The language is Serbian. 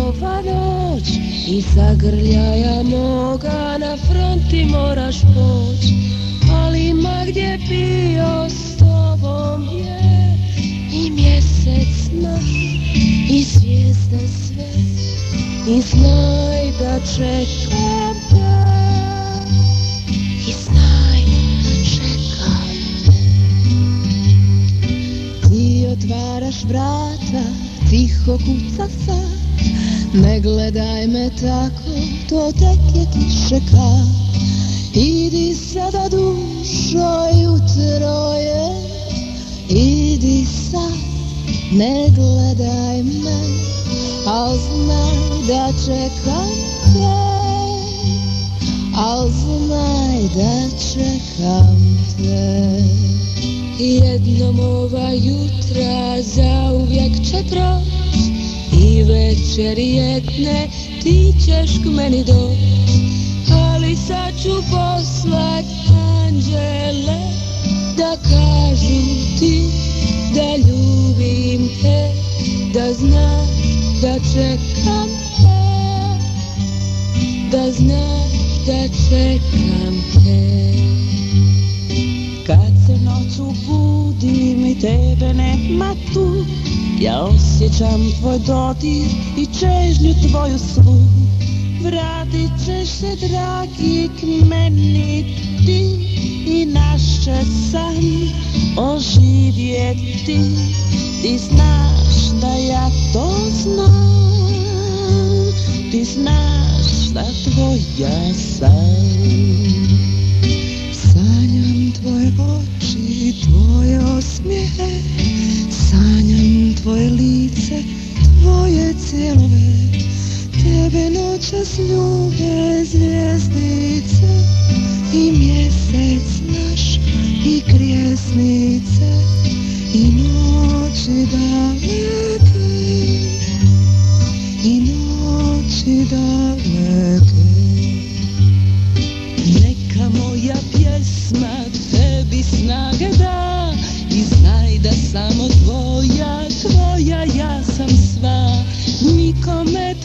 ova noć i zagrljaja moga na fronti moraš poć, ali ma gdje bio s tobom je i mjesec naš i zvijezde sve i znaj da čekam te i znaj da čekam te. Ti otvaraš vrata, tiho kuca sad, ne gledaj me tako, to tek je tiše kad. Idi sada dušo, jutro je, idi sad, ne gledaj me, al znaj da čekam te, al znaj da čekam te. Jednom ova jutra zauvijek će proć i večer jedne ti ćeš k meni doć, ali sad ću poslat anđele da kažu ti da ljubim te, da znaš da čekam te, da znaš da čekam te. Kad se noću budim i tebe nema tu, ja osjećam tvoj dodir i čežnju tvoju svu. Vratit ćeš se dragi k meni ti i naš će san oživjeti. Ti znaš da ja to znam, ti znaš da tvoja sam. Sanjam tvoje oči, tvoj osmijeh, sanjam tvoje lice, tvoje cijelove, tebe noćas ljube zvijezdice i mjesec naš i krijesnice i noći daleke, i noći daleke. Neka moja pjesma tebi snage da i znaj da samo tvoja, tvoja ja sam sva. Nikome